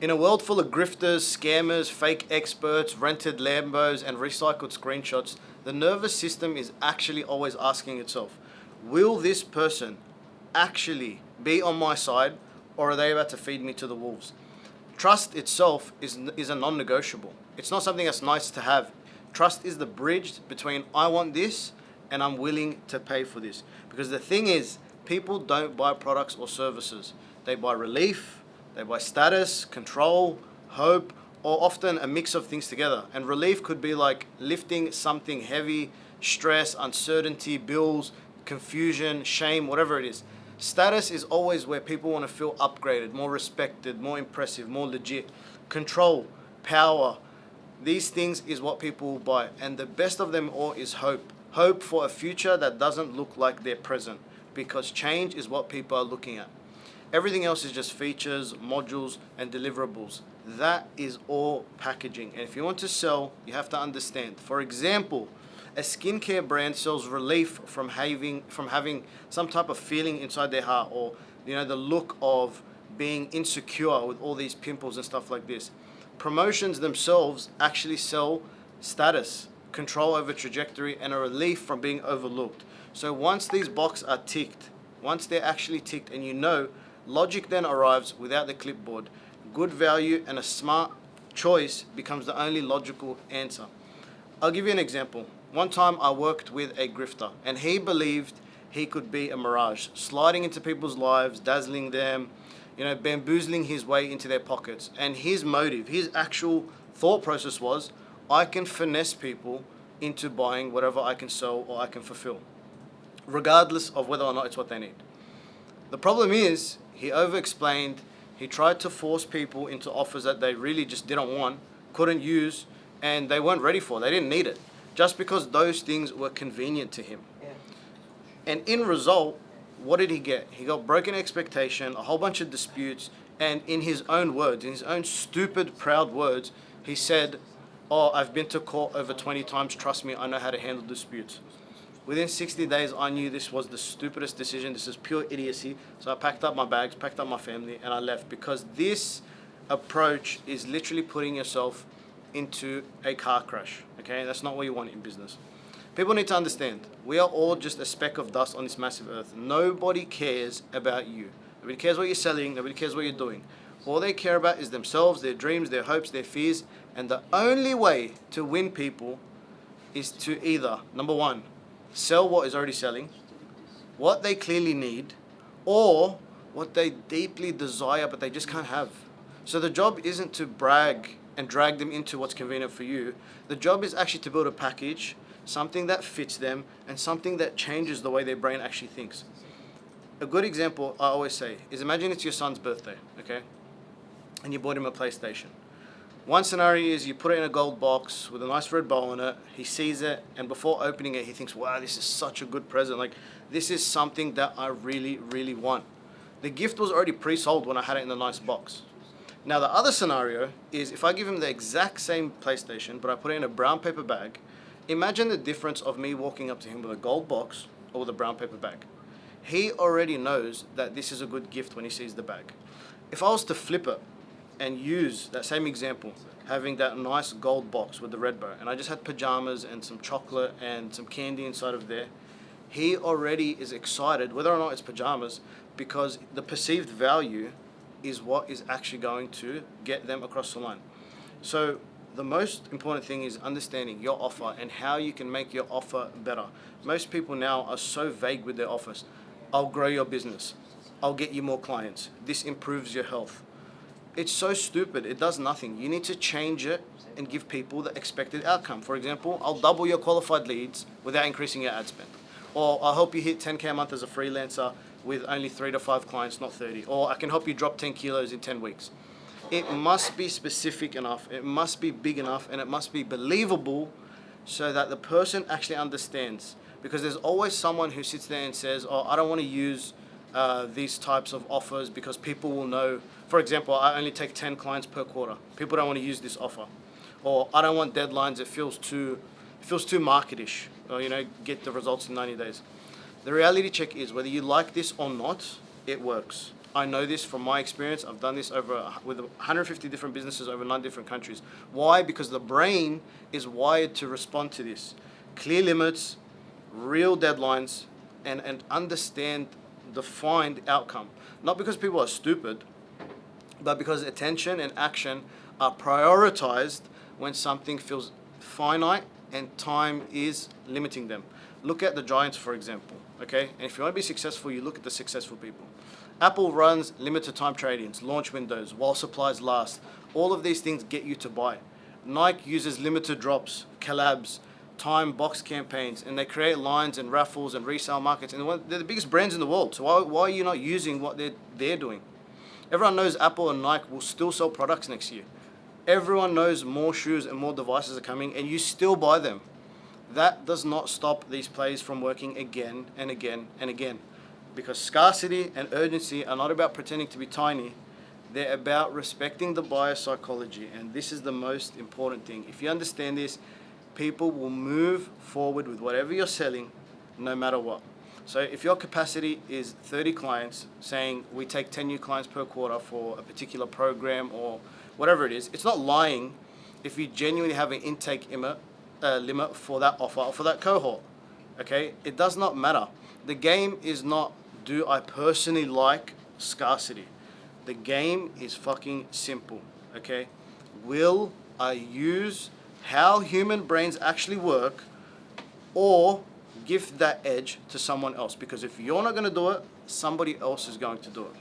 In a world full of grifters, scammers, fake experts, rented Lambos, and recycled screenshots, the nervous system is actually always asking itself, will this person actually be on my side, or are they about to feed me to the wolves? Trust itself is a non-negotiable. It's not something that's nice to have. Trust is the bridge between I want this and I'm willing to pay for this. Because the thing is, people don't buy products or services. They buy relief, they buy status, control, hope, or often a mix of things together. And relief could be like lifting something heavy, stress, uncertainty, bills, confusion, shame, whatever it is. Status is always where people want to feel upgraded, more respected, more impressive, more legit. Control, power, these things is what people will buy. And the best of them all is hope. Hope for a future that doesn't look like their present, because change is what people are looking at. Everything else is just features, modules, and deliverables. That is all packaging. And if you want to sell, you have to understand. For example, a skincare brand sells relief from having some type of feeling inside their heart, or the look of being insecure with all these pimples and stuff like this. Promotions themselves actually sell status, control over trajectory, and a relief from being overlooked. So once these boxes are ticked, once they're actually ticked, and logic then arrives without the clipboard. Good value and a smart choice becomes the only logical answer. I'll give you an example. One time I worked with a grifter, and he believed he could be a mirage, sliding into people's lives, dazzling them, bamboozling his way into their pockets. And his motive, his actual thought process was, I can finesse people into buying whatever I can sell or I can fulfill, regardless of whether or not it's what they need. The problem is, he over-explained, he tried to force people into offers that they really just didn't want, couldn't use, and they weren't ready for. They didn't need it, just because those things were convenient to him. Yeah. And in result, what did he get? He got broken expectation, a whole bunch of disputes, and in his own words, in his own stupid, proud words, he said, oh, I've been to court over 20 times, trust me, I know how to handle disputes. Within 60 days, I knew this was the stupidest decision. This is pure idiocy. So I packed up my bags, packed up my family, and I left, because this approach is literally putting yourself into a car crash. Okay, that's not what you want in business. People need to understand, we are all just a speck of dust on this massive earth. Nobody cares about you. Nobody cares what you're selling. Nobody cares what you're doing. All they care about is themselves, their dreams, their hopes, their fears. And the only way to win people is to either, number one, sell what is already selling, what they clearly need, or what they deeply desire but they just can't have. So the job isn't to brag and drag them into what's convenient for you. The job is actually to build a package, something that fits them, and something that changes the way their brain actually thinks. A good example I always say is, imagine it's your son's birthday, okay? And you bought him a PlayStation. One scenario is you put it in a gold box with a nice red bow on it. He sees it, and before opening it, he thinks, wow, this is such a good present. Like, this is something that I really, really want. The gift was already pre-sold when I had it in a nice box. Now, the other scenario is if I give him the exact same PlayStation, but I put it in a brown paper bag. Imagine the difference of me walking up to him with a gold box or with a brown paper bag. He already knows that this is a good gift when he sees the bag. If I was to flip it and use that same example, having that nice gold box with the red bow, and I just had pajamas and some chocolate and some candy inside of there, he already is excited, whether or not it's pajamas, because the perceived value is what is actually going to get them across the line. So the most important thing is understanding your offer and how you can make your offer better. Most people now are so vague with their offers. I'll grow your business. I'll get you more clients. This improves your health. It's so stupid. It does nothing. You need to change it and give people the expected outcome. For example, I'll double your qualified leads without increasing your ad spend. Or I'll help you hit 10K a month as a freelancer with only 3 to 5 clients, not 30. Or I can help you drop 10 kilos in 10 weeks. It must be specific enough. It must be big enough, and it must be believable so that the person actually understands. Because there's always someone who sits there and says, oh, I don't want to use these types of offers because people will know. For example, I only take 10 clients per quarter. People don't want to use this offer. Or I don't want deadlines. It feels too marketish. Or, get the results in 90 days. The reality check is whether you like this or not, it works. I know this from my experience. I've done this with 150 different businesses over 9 different countries. Why? Because the brain is wired to respond to this. Clear limits, real deadlines, and understand defined outcome. Not because people are stupid, but because attention and action are prioritized when something feels finite and time is limiting them. Look at the giants, for example, okay? And if you want to be successful, you look at the successful people. Apple runs limited time trade-ins, launch windows, while supplies last. All of these things get you to buy. Nike uses limited drops, collabs, time box campaigns, and they create lines and raffles and resale markets. And they're the biggest brands in the world. So why are you not using what they're doing? Everyone knows Apple and Nike will still sell products next year. Everyone knows more shoes and more devices are coming, and you still buy them. That does not stop these plays from working again and again and again. Because scarcity and urgency are not about pretending to be tiny. They're about respecting the buyer psychology. And this is the most important thing. If you understand this, people will move forward with whatever you're selling, no matter what. So if your capacity is 30 clients, saying we take 10 new clients per quarter for a particular program or whatever it is, it's not lying if you genuinely have an intake limit for that offer or for that cohort. Okay? It does not matter. The game is not, do I personally like scarcity? The game is fucking simple. Okay? Will I use how human brains actually work, or give that edge to someone else? Because if you're not going to do it, somebody else is going to do it.